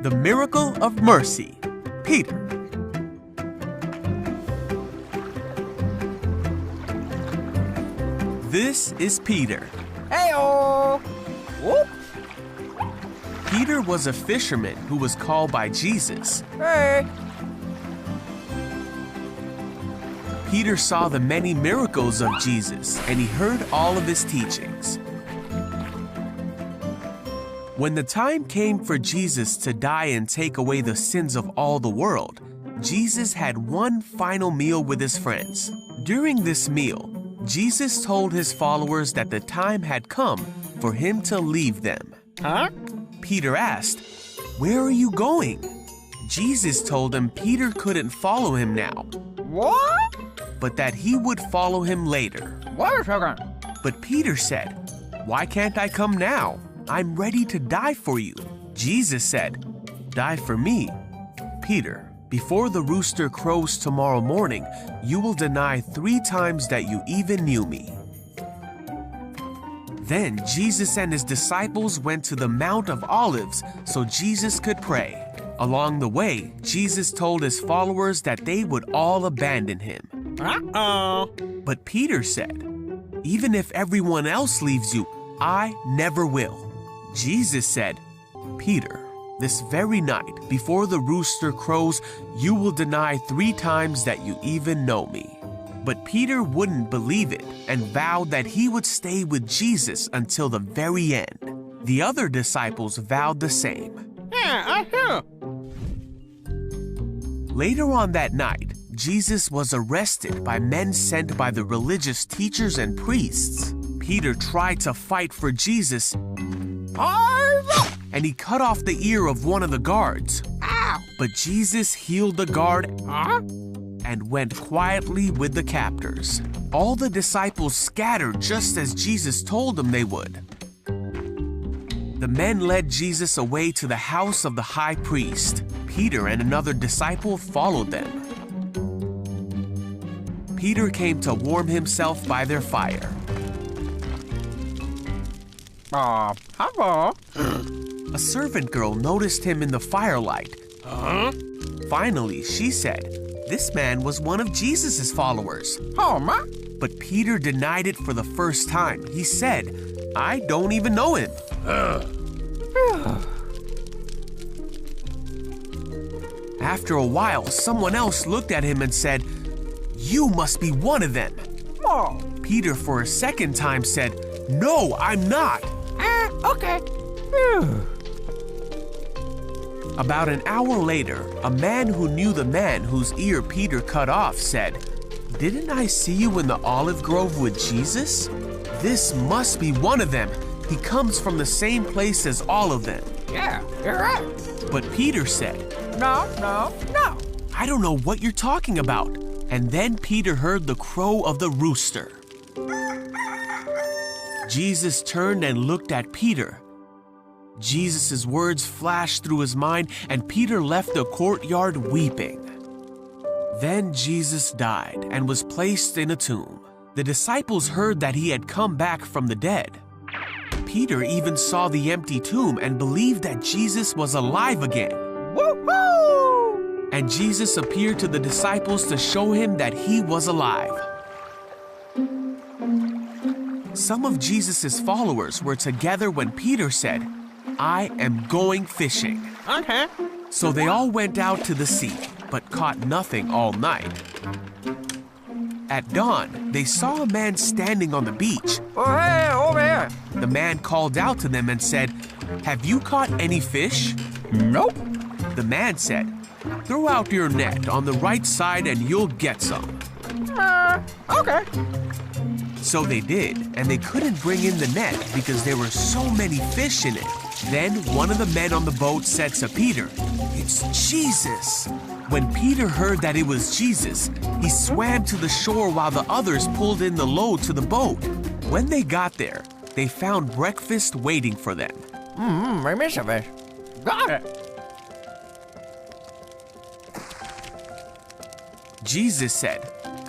The Miracle of Mercy, Peter. This is Peter. Hey-o! Whoop! Peter was a fisherman who was called by Jesus. Hey! Peter saw the many miracles of Jesus, and he heard all of his teachings. When the time came for Jesus to die and take away the sins of all the world, Jesus had one final meal with his friends. During this meal, Jesus told his followers that the time had come for him to leave them. Huh? Peter asked, "Where are you going?" Jesus told him Peter couldn't follow him now, What? but that he would follow him later. Wait a second. But Peter said, "Why can't I come now? I'm ready to die for you." Jesus said, "Die for me? Peter, before the rooster crows tomorrow morning, you will deny 3 times that you even knew me." Then Jesus and his disciples went to the Mount of Olives so Jesus could pray. Along the way, Jesus told his followers that they would all abandon him. Uh-oh. But Peter said, "Even if everyone else leaves you, I never will." Jesus said, "Peter, this very night, before the rooster crows, you will deny 3 times that you even know me." But Peter wouldn't believe it and vowed that he would stay with Jesus until the very end. The other disciples vowed the same. Yeah, I hear. Later on that night, Jesus was arrested by men sent by the religious teachers and priests. Peter tried to fight for Jesus, and he cut off the ear of one of the guards. Ow! But Jesus healed the guard Huh? and went quietly with the captors. All the disciples scattered just as Jesus told them they would. The men led Jesus away to the house of the high priest. Peter and another disciple followed them. Peter came to warm himself by their fire. Hello. A servant girl noticed him in the firelight. Huh? Finally, she said, "This man was one of Jesus' followers." Home? But Peter denied it for the first time. He said, "I don't even know him." After a while, someone else looked at him and said, "You must be one of them." Oh. Peter, for a second time, said, "No, I'm not." Okay. About an hour later, a man who knew the man whose ear Peter cut off said, "Didn't I see you in the olive grove with Jesus? This must be one of them. He comes from the same place as all of them." Yeah, you're right. But Peter said, No. "I don't know what you're talking about." And then Peter heard the crow of the rooster. Jesus turned and looked at Peter. Jesus' words flashed through his mind, and Peter left the courtyard weeping. Then Jesus died and was placed in a tomb. The disciples heard that he had come back from the dead. Peter even saw the empty tomb and believed that Jesus was alive again. Woohoo! And Jesus appeared to the disciples to show him that he was alive. Some of Jesus' followers were together when Peter said, "I am going fishing." Okay. So they all went out to the sea, but caught nothing all night. At dawn, they saw a man standing on the beach. Oh, hey, over here. The man called out to them and said, "Have you caught any fish?" Nope. The man said, "Throw out your net on the right side and you'll get some." Okay. So they did, and they couldn't bring in the net because there were so many fish in it. Then one of the men on the boat said to Peter, "It's Jesus." When Peter heard that it was Jesus, he swam to the shore while the others pulled in the load to the boat. When they got there, they found breakfast waiting for them. I miss a fish. Got it. Jesus said,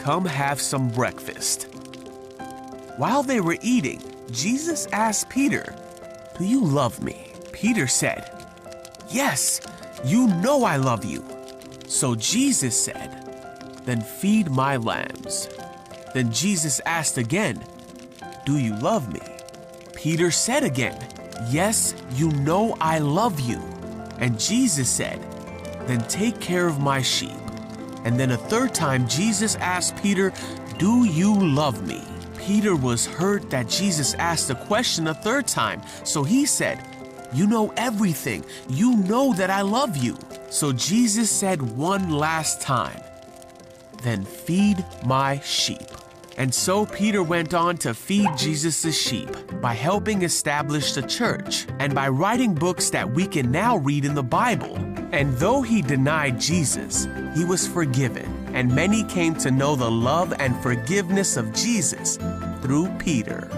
"Come have some breakfast." While they were eating, Jesus asked Peter, "Do you love me?" Peter said, "Yes, You know I love you." So Jesus said, "Then feed my lambs." Then Jesus asked again, "Do you love me?" Peter said again, "Yes, you know I love you." And Jesus said, "Then take care of my sheep." And then a third time, Jesus asked Peter, "Do you love me?" Peter was hurt that Jesus asked the question a third time. So he said, "You know everything. You know that I love you." So Jesus said one last time, "Then feed my sheep." And so Peter went on to feed Jesus' sheep by helping establish the church and by writing books that we can now read in the Bible. And though he denied Jesus, he was forgiven, and many came to know the love and forgiveness of Jesus through Peter.